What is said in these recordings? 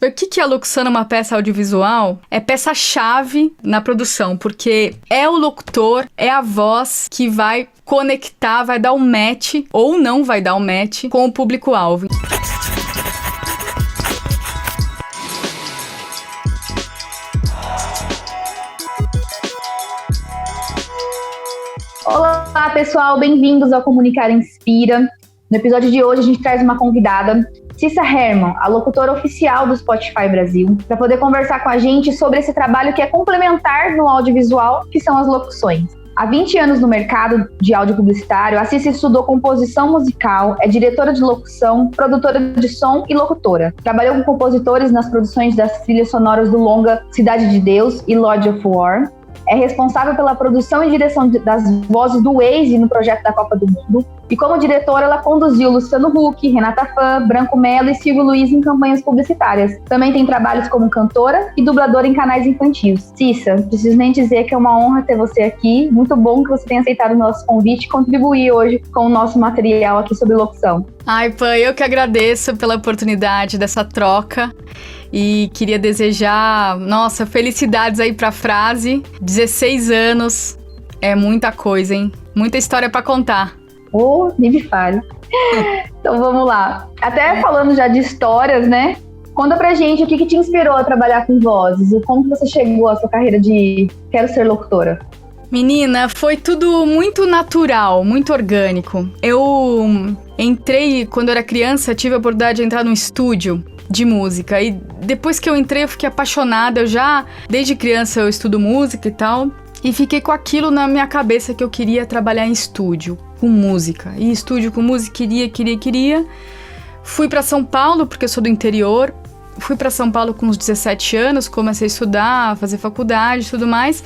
O que é a locução numa peça audiovisual? É peça-chave na produção, porque é o locutor, é a voz que vai conectar, vai dar um match, ou não vai dar um match, com o público-alvo. Olá, pessoal, bem-vindos ao Comunicar Inspira. No episódio de hoje, a gente traz uma convidada, Cissa Herman, a locutora oficial do Spotify Brasil, para poder conversar com a gente sobre esse trabalho que é complementar no audiovisual, que são as locuções. Há 20 anos no mercado de áudio publicitário, a Cissa estudou composição musical, é diretora de locução, produtora de som e locutora. Trabalhou com compositores nas produções das trilhas sonoras do longa Cidade de Deus e Lord of War. É responsável pela produção e direção das vozes do Waze no projeto da Copa do Mundo. E como diretora, ela conduziu Luciano Huck, Renata Fã, Branco Melo e Silvio Luiz em campanhas publicitárias. Também tem trabalhos como cantora e dubladora em canais infantis. Cissa, preciso nem dizer que é uma honra ter você aqui. Muito bom que você tenha aceitado o nosso convite e contribuir hoje com o nosso material aqui sobre locução. Ai, Pã, eu que agradeço pela oportunidade dessa troca. E queria desejar, nossa, felicidades aí pra frase. 16 anos é muita coisa, hein? Muita história pra contar. Nem me fale. Então vamos lá. Até falando já de histórias, né? Conta pra gente o que te inspirou a trabalhar com vozes e como você chegou à sua carreira de quero ser locutora. Menina, foi tudo muito natural, muito orgânico. Eu entrei, quando eu era criança, tive a oportunidade de entrar num estúdio de música. E depois que eu entrei, eu fiquei apaixonada. Desde criança, eu estudo música e tal. E fiquei com aquilo na minha cabeça que eu queria trabalhar em estúdio, com música. E estúdio com música, queria. Fui pra São Paulo, porque eu sou do interior. Fui pra São Paulo com uns 17 anos, comecei a estudar, fazer faculdade e tudo mais.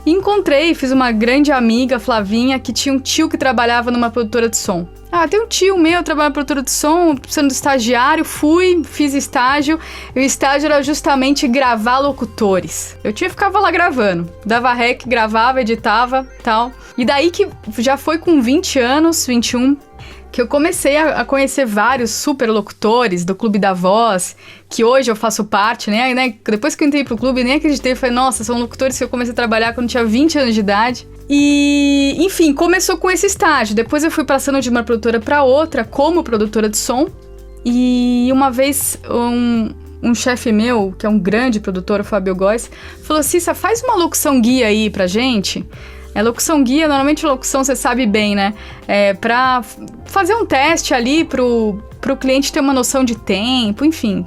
E fiz uma grande amiga, Flavinha, que tinha um tio que trabalhava numa produtora de som. Tem um tio meu, trabalha na produtora de som, precisando de estagiário, fiz estágio, e o estágio era justamente gravar locutores. Ficava lá gravando, dava rec, gravava, editava, tal. E daí que já foi com 20 anos, 21, que eu comecei a conhecer vários super locutores do Clube da Voz, que hoje eu faço parte, né? Depois que eu entrei pro clube, nem acreditei, falei, nossa, são locutores que eu comecei a trabalhar quando eu tinha 20 anos de idade. E, enfim, começou com esse estágio. Depois eu fui passando de uma produtora para outra, como produtora de som. E uma vez, um chefe meu, que é um grande produtor, o Fábio Góes, falou, Cissa, faz uma locução guia aí pra gente. Locução guia, normalmente locução você sabe bem, né? Pra fazer um teste ali pro cliente ter uma noção de tempo, enfim.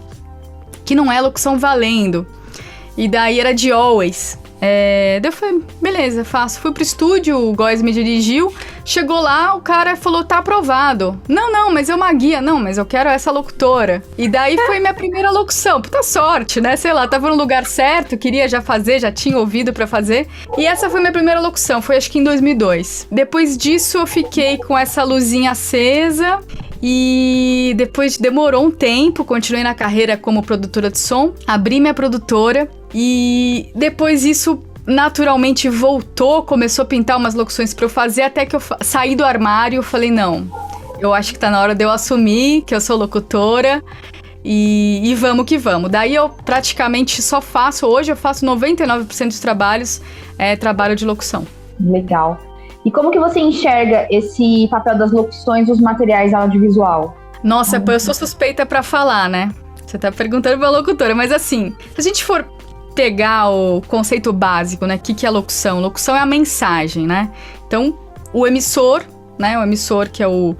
Que não é locução valendo. E daí era de always. Daí eu falei, beleza, faço. Fui pro estúdio, o Góes me dirigiu. Chegou lá, o cara falou, tá aprovado. Não, mas é uma guia. Não, mas eu quero essa locutora. E daí foi minha primeira locução. Puta sorte, né? Sei lá, tava no lugar certo, queria já fazer, já tinha ouvido pra fazer. E essa foi minha primeira locução, foi acho que em 2002. Depois disso eu fiquei com essa luzinha acesa. E depois demorou um tempo, continuei na carreira como produtora de som. Abri minha produtora. E depois isso naturalmente voltou, começou a pintar umas locuções pra eu fazer, até que eu saí do armário e falei, não, eu acho que tá na hora de eu assumir que eu sou locutora e vamos que vamos. Daí eu praticamente hoje eu faço 99% dos trabalhos, trabalho de locução. Legal. E como que você enxerga esse papel das locuções nos materiais audiovisual? Nossa, eu sou suspeita pra falar, né? Você tá perguntando pra locutora, mas assim, se a gente for pegar o conceito básico, né? O que é locução? Locução é a mensagem, né? Então, o emissor, né? O emissor que é o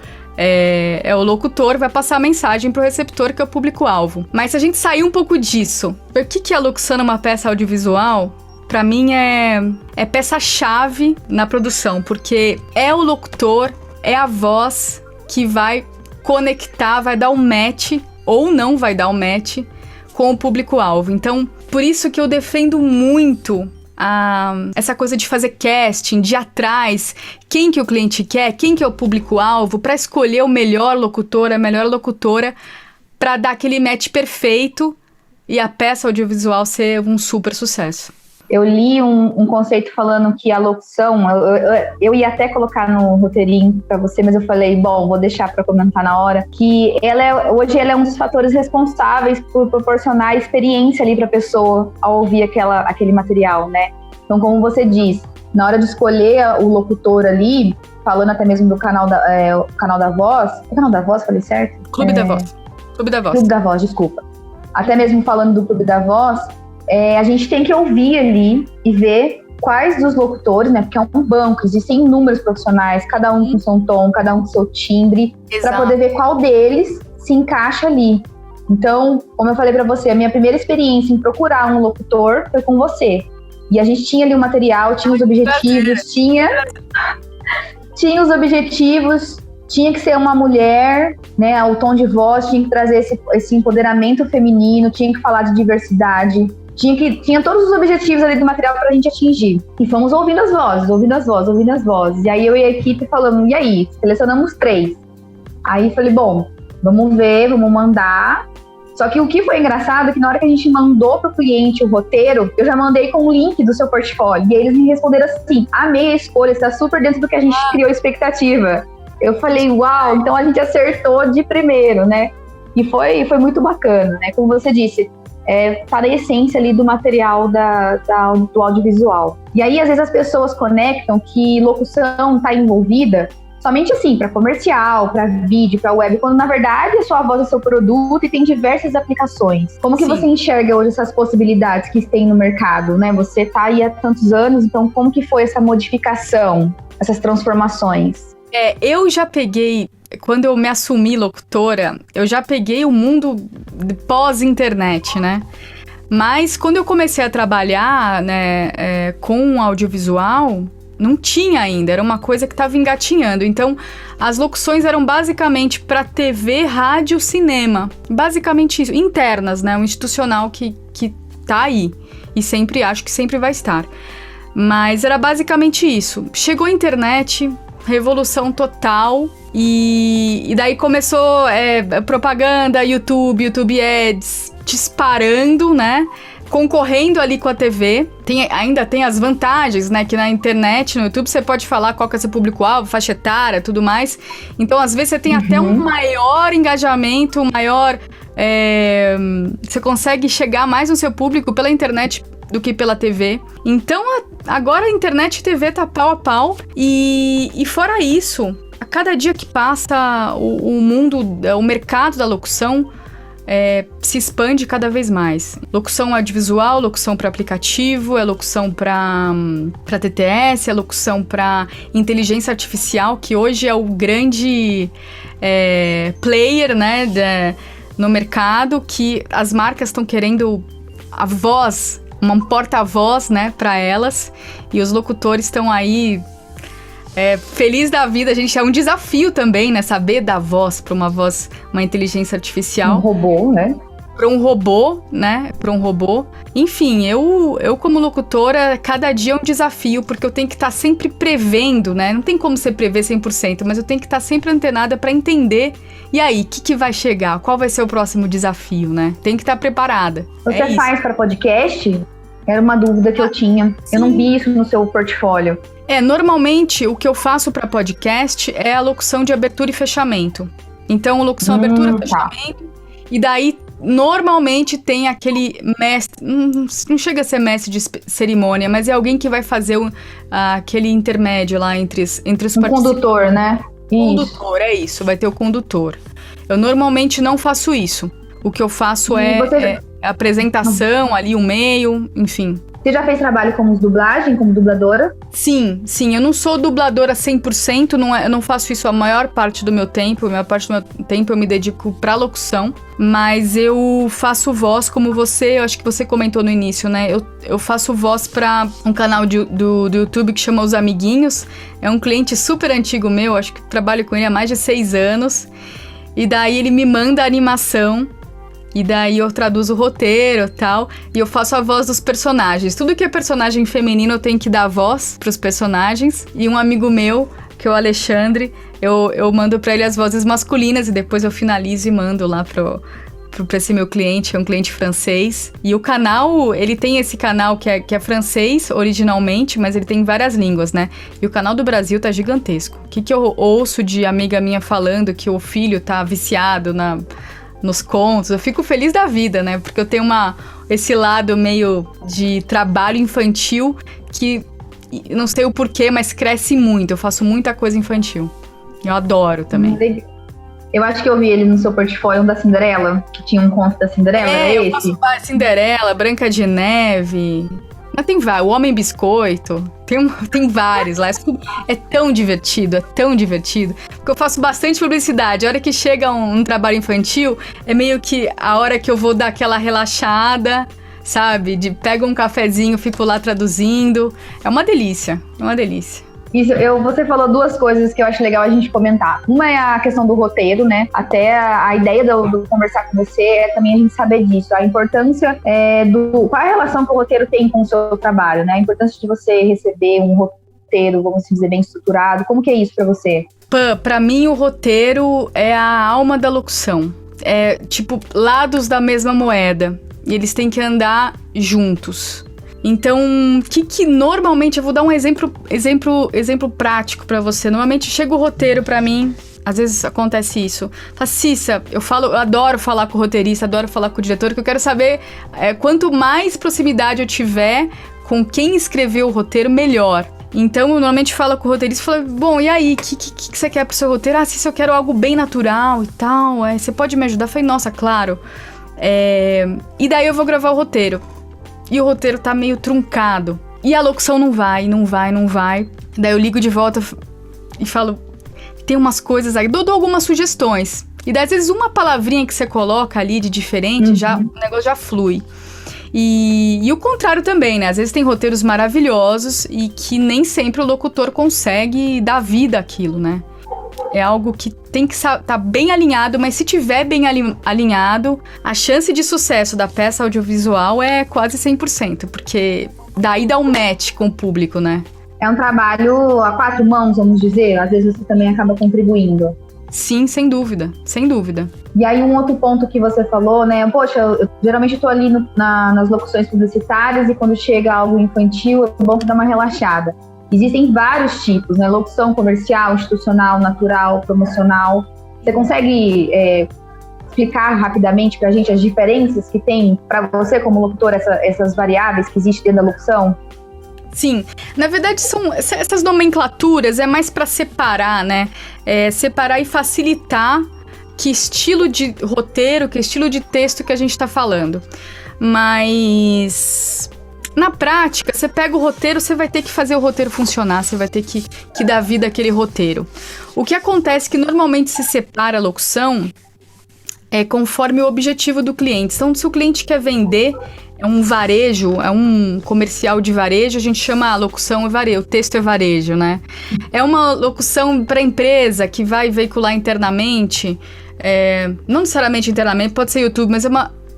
locutor, vai passar a mensagem pro receptor, que é o público-alvo. Mas se a gente sair um pouco disso, o que é locução numa peça audiovisual? Pra mim é peça-chave na produção, porque é o locutor, é a voz que vai conectar, vai dar um match, ou não vai dar um match, com o público-alvo. Então, por isso que eu defendo muito essa coisa de fazer casting, de ir atrás, quem que o cliente quer, quem que é o público-alvo, para escolher o melhor locutor, a melhor locutora, para dar aquele match perfeito e a peça audiovisual ser um super sucesso. eu li um conceito falando que a locução, eu ia até colocar no roteirinho para você, mas eu falei, bom, vou deixar para comentar na hora, que hoje ela é um dos fatores responsáveis por proporcionar experiência ali para a pessoa ao ouvir aquele material, né? Então, como você diz, na hora de escolher o locutor ali, falando até mesmo do canal da Voz, o canal da Voz, falei certo? Clube da Voz. Clube da Voz, desculpa. Até mesmo falando do Clube da Voz, a gente tem que ouvir ali e ver quais dos locutores, né? Porque é um banco, existem inúmeros profissionais, cada um com seu tom, cada um com seu timbre, para poder ver qual deles se encaixa ali. Então, como eu falei para você, a minha primeira experiência em procurar um locutor foi com você. E a gente tinha ali o material, tinha os objetivos, tinha os objetivos, tinha que ser uma mulher, né? O tom de voz tinha que trazer esse empoderamento feminino, tinha que falar de diversidade. Tinha todos os objetivos ali do material pra gente atingir. E fomos ouvindo as vozes. E aí eu e a equipe falamos, e aí? Selecionamos 3. Aí falei, bom, vamos ver, vamos mandar. Só que o que foi engraçado é que na hora que a gente mandou pro cliente o roteiro, eu já mandei com o link do seu portfólio. E aí eles me responderam assim, amei a escolha, está super dentro do que a gente criou expectativa. Eu falei, uau, então a gente acertou de primeiro, né? E foi muito bacana, né? Como você disse, tá na essência ali do material do audiovisual. E aí, às vezes, as pessoas conectam que locução está envolvida somente assim, para comercial, para vídeo, para web, quando na verdade a sua voz é seu produto e tem diversas aplicações. Como que Sim. você enxerga hoje essas possibilidades que tem no mercado, né? Você tá aí há tantos anos, então como que foi essa modificação, essas transformações? Eu já peguei, quando eu me assumi locutora, eu já peguei o mundo pós-internet, né? Mas quando eu comecei a trabalhar, né, com audiovisual, não tinha ainda, era uma coisa que estava engatinhando. Então, as locuções eram basicamente para TV, rádio, cinema. Basicamente isso, internas, né? Um institucional que tá aí. E sempre, acho que sempre vai estar. Mas era basicamente isso. Chegou a internet, revolução total. E daí começou propaganda, YouTube Ads, disparando, né? Concorrendo ali com a TV. Ainda tem as vantagens, né? Que na internet, no YouTube, você pode falar qual que é seu público-alvo, faixa etária, tudo mais. Então, às vezes, você tem até um maior engajamento, você consegue chegar mais no seu público pela internet do que pela TV. Então, agora a internet e TV tá pau a pau. E fora isso, a cada dia que passa, o mundo, o mercado da locução se expande cada vez mais. Locução audiovisual, locução para aplicativo, locução para TTS, locução para inteligência artificial, que hoje é o grande player, né, no mercado, que as marcas estão querendo a voz, um porta-voz, né, para elas, e os locutores estão aí feliz da vida. A gente é um desafio também, né? Saber dar voz para uma inteligência artificial. Um robô, né? Para um robô, né? Para um robô. Enfim, eu como locutora, cada dia é um desafio, porque eu tenho que estar sempre prevendo, né? Não tem como você prever 100%, mas eu tenho que estar sempre antenada para entender. E aí, o que vai chegar? Qual vai ser o próximo desafio, né? Tem que estar preparada. Você faz para podcast? Era uma dúvida que eu tinha. Sim. Eu não vi isso no seu portfólio. Normalmente o que eu faço para podcast é a locução de abertura e fechamento. Então, locução, abertura e fechamento. E daí, normalmente tem aquele mestre, não chega a ser mestre de cerimônia, mas é alguém que vai fazer aquele intermédio lá entre os participantes. Condutor, né? Condutor, é isso, vai ter o condutor. Eu normalmente não faço isso. O que eu faço é apresentação ali, o meio, enfim. Você já fez trabalho como dublagem, como dubladora? Sim. Eu não sou dubladora 100%, eu não faço isso a maior parte do meu tempo. A maior parte do meu tempo eu me dedico pra locução. Mas eu faço voz, como eu acho que você comentou no início, né? Eu faço voz pra um canal do YouTube que chama Os Amiguinhos. É um cliente super antigo meu, acho que trabalho com ele há mais de 6 anos. E daí ele me manda a animação. E daí eu traduzo o roteiro e tal, e eu faço a voz dos personagens. Tudo que é personagem feminino eu tenho que dar voz pros personagens. E um amigo meu, que é o Alexandre, eu mando pra ele as vozes masculinas e depois eu finalizo e mando lá pra esse meu cliente, é um cliente francês. E o canal, ele tem esse canal que é francês originalmente, mas ele tem várias línguas, né? E o canal do Brasil tá gigantesco. O que eu ouço de amiga minha falando que o filho tá viciado nos contos? Eu fico feliz da vida, né? Porque eu tenho esse lado meio de trabalho infantil que, não sei o porquê, mas cresce muito. Eu faço muita coisa infantil. Eu adoro também. Eu acho que eu vi ele no seu portfólio, da Cinderela, que tinha um conto da Cinderela, era esse? Eu faço Cinderela, Branca de Neve, mas tem vários, O Homem Biscoito, tem vários lá. É tão divertido, porque eu faço bastante publicidade. A hora que chega um trabalho infantil, é meio que a hora que eu vou dar aquela relaxada, sabe? Pego um cafezinho, fico lá traduzindo. É uma delícia. Isso, você falou duas coisas que eu acho legal a gente comentar. Uma é a questão do roteiro, né? Até a ideia do conversar com você é também a gente saber disso. A importância qual é a relação que o roteiro tem com o seu trabalho, né? A importância de você receber um roteiro, vamos dizer, bem estruturado. Como que é isso pra você? Pra mim, o roteiro é a alma da locução. É tipo lados da mesma moeda. E eles têm que andar juntos. Então, que normalmente, eu vou dar um exemplo prático pra você. Normalmente chega o roteiro pra mim, às vezes acontece isso. Fala, Cissa, eu adoro falar com o roteirista, adoro falar com o diretor, que eu quero saber quanto mais proximidade eu tiver com quem escreveu o roteiro, melhor. Então, eu normalmente falo com o roteirista e falo, bom, e aí, o que você quer pro seu roteiro? Cissa, eu quero algo bem natural e tal, você pode me ajudar? Eu falei, nossa, claro. E daí eu vou gravar o roteiro. E o roteiro tá meio truncado. E a locução não vai. Daí eu ligo de volta e falo, tem umas coisas aí. Dou algumas sugestões. E daí, às vezes, uma palavrinha que você coloca ali de diferente, o negócio já flui. E o contrário também, né? Às vezes tem roteiros maravilhosos e que nem sempre o locutor consegue dar vida àquilo, né? É algo que tem que estar bem alinhado, mas se tiver bem alinhado, a chance de sucesso da peça audiovisual é quase 100%, porque daí dá um match com o público, né? É um trabalho a 4 mãos, vamos dizer? Às vezes você também acaba contribuindo. Sim, sem dúvida. E aí um outro ponto que você falou, né? Poxa, eu geralmente tô ali nas locuções publicitárias e quando chega algo infantil, é bom dar uma relaxada. Existem vários tipos, né? Locução comercial, institucional, natural, promocional. Você consegue explicar rapidamente pra gente as diferenças que tem pra você como locutor, essas variáveis que existem dentro da locução? Sim, na verdade essas nomenclaturas é mais pra separar, né? Separar e facilitar que estilo de roteiro, que estilo de texto que a gente tá falando. Mas na prática, você pega o roteiro, você vai ter que fazer o roteiro funcionar, você vai ter que dar vida àquele roteiro. O que acontece é que normalmente se separa a locução conforme o objetivo do cliente. Então, se o cliente quer vender um varejo, um comercial de varejo, a gente chama a locução varejo, o texto é varejo, né? É uma locução para empresa que vai veicular internamente, não necessariamente internamente, pode ser YouTube, mas é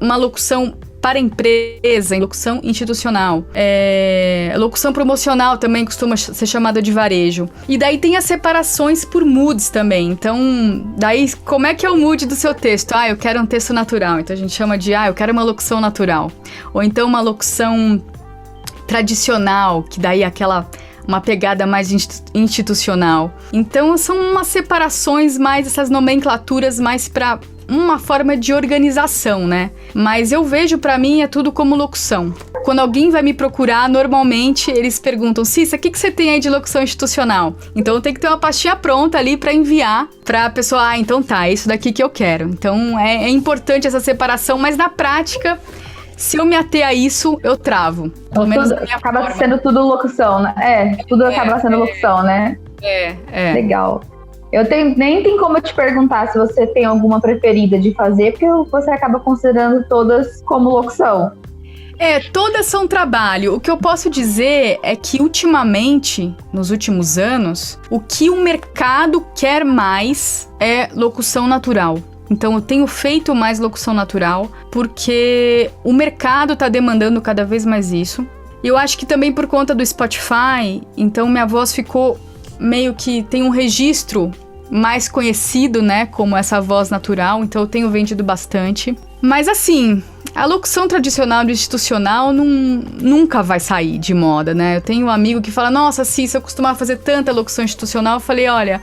uma locução para empresa, em locução institucional. Locução promocional também costuma ser chamada de varejo. E daí tem as separações por moods também. Então, daí, como é que é o mood do seu texto? Eu quero um texto natural. Então, a gente chama de, eu quero uma locução natural. Ou então, uma locução tradicional, que daí é uma pegada mais institucional. Então, são umas separações mais, essas nomenclaturas mais para uma forma de organização, né? Mas eu vejo, pra mim, é tudo como locução. Quando alguém vai me procurar, normalmente eles perguntam, Cissa, o que você tem aí de locução institucional? Então tem que ter uma pastinha pronta ali pra enviar pra pessoa, então tá, é isso daqui que eu quero. Então é importante essa separação, mas na prática, se eu me ater a isso, eu travo. Pelo menos acaba forma. Sendo tudo locução, né? Tudo acaba sendo locução, né? Legal. Nem tem como eu te perguntar se você tem alguma preferida de fazer, porque você acaba considerando todas como locução. Todas são trabalho. O que eu posso dizer é que ultimamente, nos últimos anos, o que o mercado quer mais é locução natural. Então eu tenho feito mais locução natural, porque o mercado está demandando cada vez mais isso. E eu acho que também por conta do Spotify, então minha voz ficou meio que tem um registro mais conhecido, né, como essa voz natural, então eu tenho vendido bastante. Mas assim, a locução tradicional do institucional nunca vai sair de moda, né? Eu tenho um amigo que fala, nossa, Cissa, eu costumava fazer tanta locução institucional. Eu falei, olha,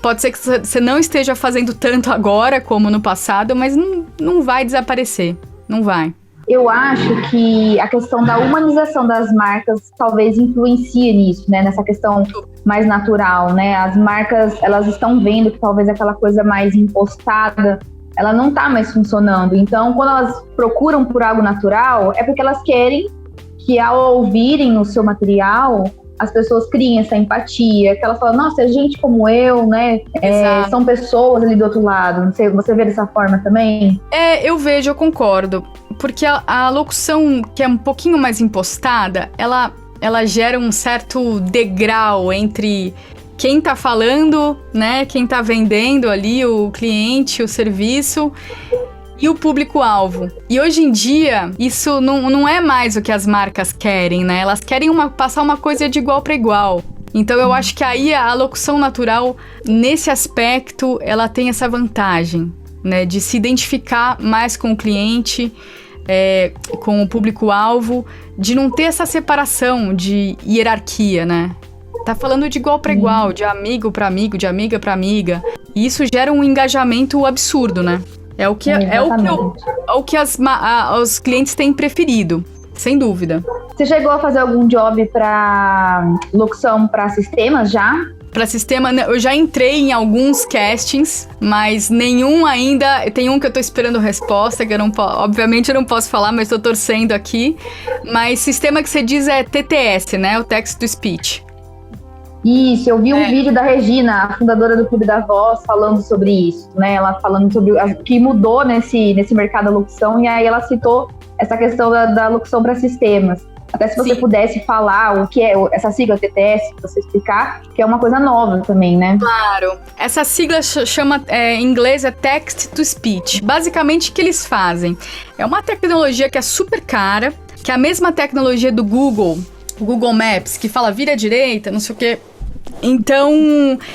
pode ser que você não esteja fazendo tanto agora como no passado, mas não vai desaparecer, não vai. Eu acho que a questão da humanização das marcas talvez influencie nisso, né? Nessa questão mais natural, né? As marcas, elas estão vendo que talvez aquela coisa mais impostada, ela não tá mais funcionando. Então, quando elas procuram por algo natural, é porque elas querem que ao ouvirem o seu material, as pessoas criem essa empatia, que elas falam, nossa, é gente como eu, né? São pessoas ali do outro lado. Não sei, você vê dessa forma também? Eu vejo, eu concordo. Porque a locução que é um pouquinho mais impostada, ela gera um certo degrau entre quem tá falando, né? Quem tá vendendo ali, o cliente, o serviço e o público-alvo. E hoje em dia, isso não é mais o que as marcas querem, né? Elas querem passar uma coisa de igual para igual. Então eu acho que aí a locução natural, nesse aspecto, ela tem essa vantagem, né? De se identificar mais com o cliente, com o público-alvo, de não ter essa separação de hierarquia, né? Tá falando de igual para igual, de amigo para amigo, de amiga para amiga. E isso gera um engajamento absurdo, né? É o que os clientes têm preferido, sem dúvida. Você chegou a fazer algum job para locução para sistemas já? Para sistema, eu já entrei em alguns castings, mas nenhum ainda. Tem um que eu tô esperando resposta, que obviamente eu não posso falar, mas tô torcendo aqui. Mas sistema que você diz é TTS, né? O Text to Speech. Isso, eu vi um vídeo da Regina, a fundadora do Clube da Voz, falando sobre isso, né? Ela falando sobre o que mudou nesse mercado da locução, e aí ela citou essa questão da locução para sistemas. Até se você pudesse falar o que é essa sigla TTS, pra você explicar, que é uma coisa nova também, né? Claro. Essa sigla chama, em inglês, é Text to Speech. Basicamente, o que eles fazem? É uma tecnologia que é super cara, que é a mesma tecnologia do Google, o Google Maps, que fala vira à direita, não sei o quê. Então,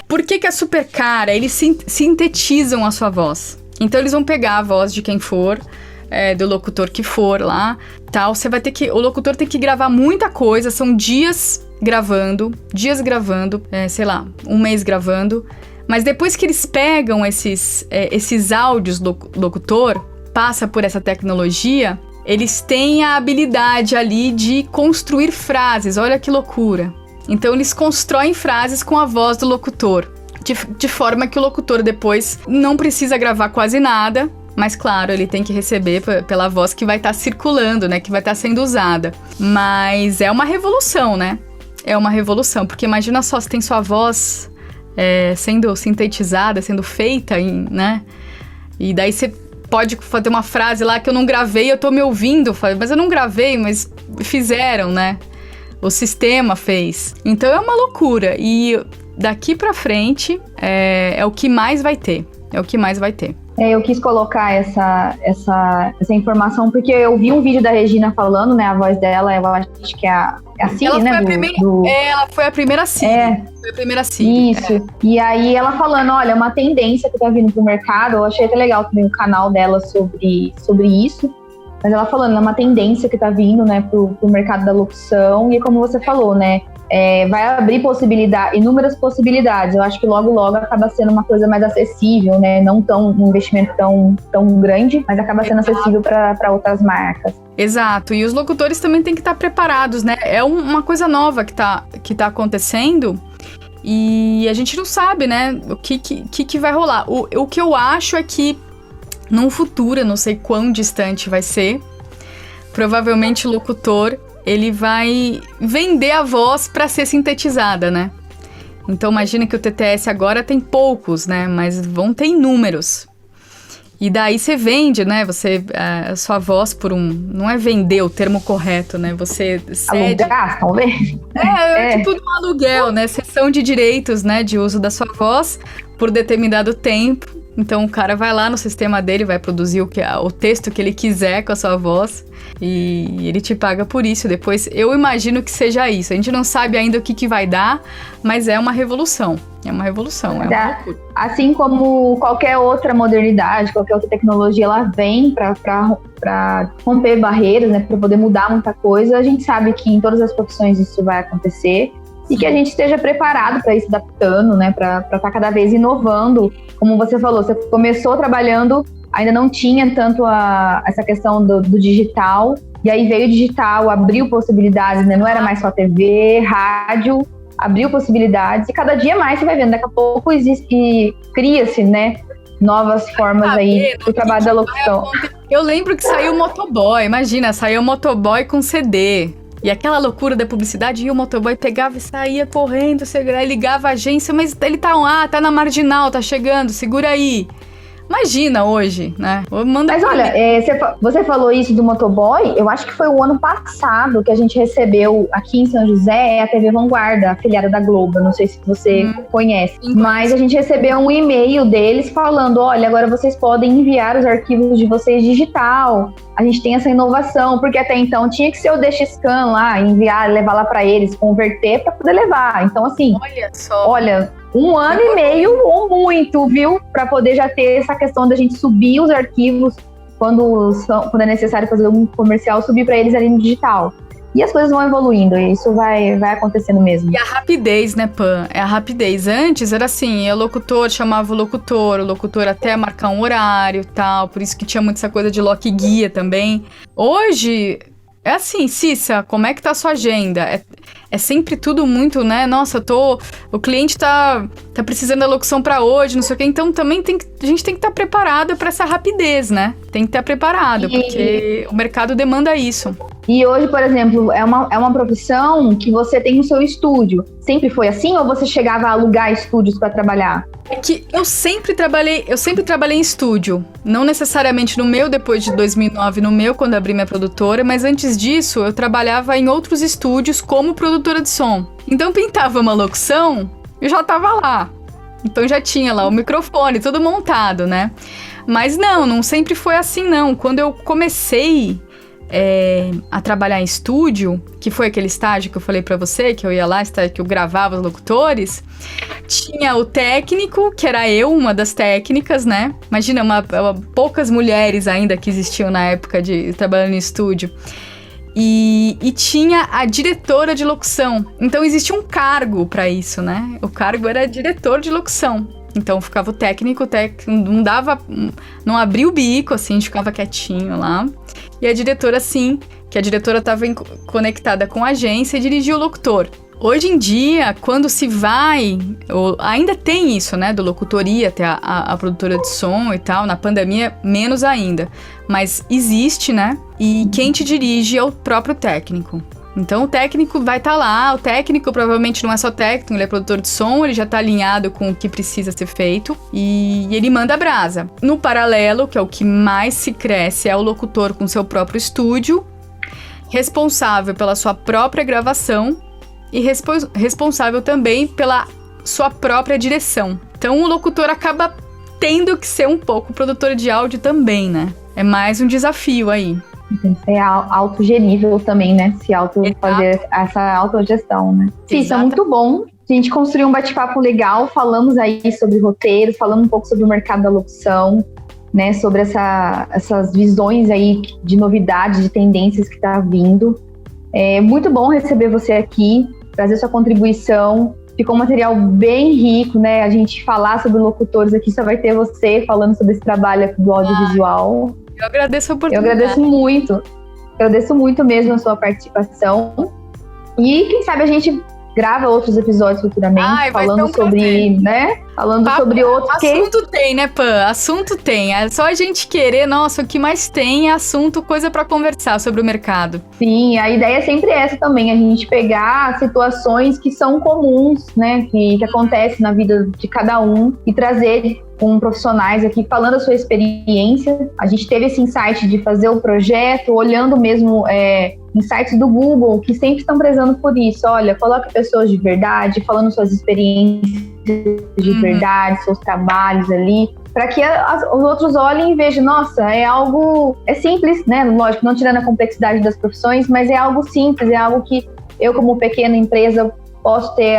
por que é super cara? Eles sintetizam a sua voz. Então, eles vão pegar a voz de quem for, do locutor que for lá, tal. Você vai ter que... O locutor tem que gravar muita coisa, são dias gravando, sei lá, um mês gravando. Mas depois que eles pegam esses áudios do locutor, passa por essa tecnologia, eles têm a habilidade ali de construir frases. Olha que loucura. Então, eles constroem frases com a voz do locutor, de forma que o locutor depois não precisa gravar quase nada, mas, claro, ele tem que receber pela voz que vai estar circulando, né, que vai estar sendo usada. Mas é uma revolução, né? É uma revolução, porque imagina só, se tem sua voz sendo sintetizada, sendo feita, né? E daí você pode fazer uma frase lá que eu não gravei, eu tô me ouvindo, mas eu não gravei, mas fizeram, né? O sistema fez. Então é uma loucura. E daqui pra frente é o que mais vai ter. Eu quis colocar essa informação porque eu vi um vídeo da Regina falando, né? A voz dela, eu acho que é a Cine, né? Ela foi a primeira Cine. Foi a primeira Cine. Isso. E aí ela falando, olha, uma tendência que tá vindo pro mercado. Eu achei até legal também o canal dela sobre isso. Mas ela falando, é uma tendência que tá vindo, né, pro mercado da locução. E como você falou, né, vai abrir inúmeras possibilidades. Eu acho que logo acaba sendo uma coisa mais acessível, né, não um investimento tão grande, mas acaba sendo acessível para outras marcas. Exato, e os locutores também têm que estar preparados, né, é uma coisa nova que tá acontecendo e a gente não sabe, né, o que vai rolar. O que eu acho é que num futuro, eu não sei quão distante vai ser, provavelmente o locutor, ele vai vender a voz para ser sintetizada, né? Então imagina que o TTS agora tem poucos, né? Mas vão ter inúmeros. E daí você vende, né? A sua voz não é vender o termo correto, né? Você cede... Alugar, talvez? Tipo um aluguel, né? Cessão de direitos, né? De uso da sua voz por determinado tempo. Então o cara vai lá no sistema dele, vai produzir o texto que ele quiser com a sua voz e ele te paga por isso. Depois eu imagino que seja isso. A gente não sabe ainda o que vai dar, mas é uma revolução. É uma revolução. Assim como qualquer outra modernidade, qualquer outra tecnologia, ela vem para romper barreiras, né, para poder mudar muita coisa. A gente sabe que em todas as profissões isso vai acontecer. E que a gente esteja preparado para ir se adaptando, né? Para estar cada vez inovando. Como você falou, você começou trabalhando, ainda não tinha tanto essa questão do digital. E aí veio o digital, abriu possibilidades, né? Não era mais só TV, rádio, abriu possibilidades. E cada dia mais você vai vendo. Daqui a pouco existe, cria-se, né? Novas formas aí do trabalho da locução. Eu lembro que saiu o motoboy. Imagina, saiu o motoboy com CD. E aquela loucura da publicidade, e o motoboy pegava e saía correndo, ligava a agência, mas ele tá na marginal, tá chegando, segura aí. Imagina hoje, né? Mas olha, você falou isso do motoboy, eu acho que foi o ano passado que a gente recebeu aqui em São José a TV Vanguarda, afiliada da Globo, não sei se você conhece, mas a gente recebeu um e-mail deles falando, olha, agora vocês podem enviar os arquivos de vocês digital, a gente tem essa inovação, porque até então tinha que ser o DXCAN lá, enviar, levar lá para eles, converter para poder levar, então assim, olha, 1 ano e meio ou muito, viu? Para poder já ter essa questão da gente subir os arquivos quando é necessário fazer um comercial, subir para eles ali no digital. E as coisas vão evoluindo, e isso vai acontecendo mesmo. E a rapidez, né, Pan? É a rapidez. Antes era assim, o locutor chamava o locutor até marcar um horário e tal, por isso que tinha muito essa coisa de lock guia também. Hoje... é assim, Cissa, como é que tá a sua agenda? É sempre tudo muito, né? Nossa, o cliente tá precisando da locução pra hoje, não sei o quê. Então também a gente tem que estar preparado pra essa rapidez, né? Tem que estar preparado, porque o mercado demanda isso. E hoje, por exemplo, é uma profissão que você tem o seu estúdio. Sempre foi assim ou você chegava a alugar estúdios para trabalhar? É que eu sempre trabalhei em estúdio. Não necessariamente no meu, depois de 2009 no meu, quando abri minha produtora, mas antes disso eu trabalhava em outros estúdios como produtora de som. Então pintava uma locução, eu já tava lá. Então já tinha lá o microfone, tudo montado, né? Mas não sempre foi assim não. Quando eu comecei a trabalhar em estúdio, que foi aquele estágio que eu falei pra você, que eu ia lá, que eu gravava os locutores, tinha o técnico, que era eu, uma das técnicas, né? Imagina, poucas mulheres ainda que existiam na época de trabalhando em estúdio. E tinha a diretora de locução. Então existia um cargo pra isso, né? O cargo era diretor de locução. Então ficava o técnico não abria o bico, assim, a gente ficava quietinho lá. E a diretora, sim, que a diretora estava conectada com a agência e dirigia o locutor. Hoje em dia, quando se vai, ainda tem isso, né, do locutor ir até a produtora de som e tal, na pandemia, menos ainda. Mas existe, né, e quem te dirige é o próprio técnico. Então o técnico vai estar lá, o técnico provavelmente não é só técnico, ele é produtor de som, ele já está alinhado com o que precisa ser feito e ele manda a brasa. No paralelo, que é o que mais se cresce, é o locutor com seu próprio estúdio, responsável pela sua própria gravação e responsável também pela sua própria direção. Então o locutor acaba tendo que ser um pouco produtor de áudio também, né? É mais um desafio aí. Tem que ser autogerível também, né? Fazer essa autogestão, né? Sim, isso é muito bom. A gente construiu um bate-papo legal, falamos aí sobre roteiros, falamos um pouco sobre o mercado da locução, né? Sobre essas visões aí de novidades, de tendências que tá vindo. É muito bom receber você aqui, trazer sua contribuição. Ficou um material bem rico, né? A gente falar sobre locutores aqui, só vai ter você falando sobre esse trabalho do audiovisual. Eu agradeço a oportunidade. Eu agradeço muito mesmo a sua participação. E quem sabe a gente grava outros episódios futuramente, falando sobre, né? Falando sobre outros. Assunto tem, né, Pan? Assunto tem. É só a gente querer, nossa, o que mais tem é assunto, coisa pra conversar sobre o mercado. Sim, a ideia é sempre essa também, a gente pegar situações que são comuns, né? Que acontecem na vida de cada um e trazer com profissionais aqui falando a sua experiência. A gente teve esse insight de fazer o projeto, olhando mesmo insights do Google, que sempre estão prezando por isso. Olha, coloque pessoas de verdade, falando suas experiências de verdade, seus trabalhos ali. para que os outros olhem e vejam, nossa, é algo, é simples, né? Lógico, não tirando a complexidade das profissões, mas é algo simples, é algo que eu, como pequena empresa, posso ter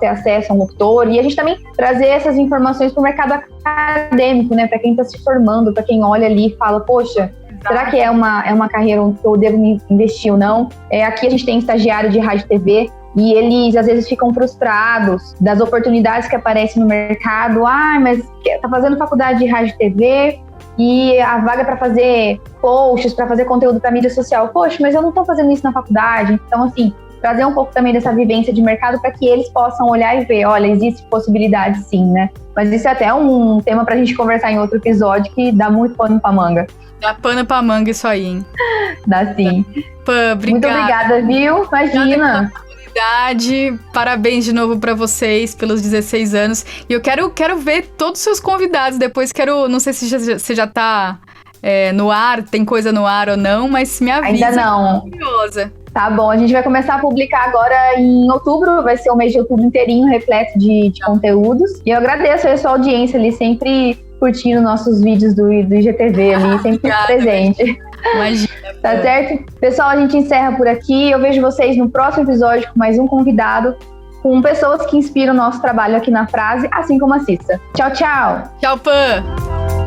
acesso a um locutor, e a gente também trazer essas informações para o mercado acadêmico, né? Para quem está se formando, para quem olha ali e fala, poxa, será que é uma carreira onde eu devo me investir ou não? Aqui a gente tem estagiário de rádio e TV, e eles às vezes ficam frustrados das oportunidades que aparecem no mercado. Mas tá fazendo faculdade de rádio e TV e a vaga para fazer posts, para fazer conteúdo para mídia social. Poxa, mas eu não tô fazendo isso na faculdade. Então, assim, trazer um pouco também dessa vivência de mercado para que eles possam olhar e ver, olha, existe possibilidade sim, né? Mas isso é até um tema pra gente conversar em outro episódio, que dá muito pano pra manga. Dá pano pra manga isso aí, hein? Dá sim. Pã, obrigada. Muito obrigada, viu? Imagina. Parabéns de novo pra vocês pelos 16 anos. E eu quero ver todos os seus convidados depois. Não sei se você já tá no ar, tem coisa no ar ou não, mas me avisa. Ainda não. Curiosa. Tá bom, a gente vai começar a publicar agora em outubro, vai ser o mês de outubro inteirinho, repleto de conteúdos. E eu agradeço a sua audiência ali, sempre curtindo nossos vídeos do IGTV ali, sempre obrigada, presente. Imagina. Tá certo? Pessoal, a gente encerra por aqui. Eu vejo vocês no próximo episódio com mais um convidado, com pessoas que inspiram o nosso trabalho aqui na Frase, assim como a Cissa. Tchau, tchau! Tchau, Pã!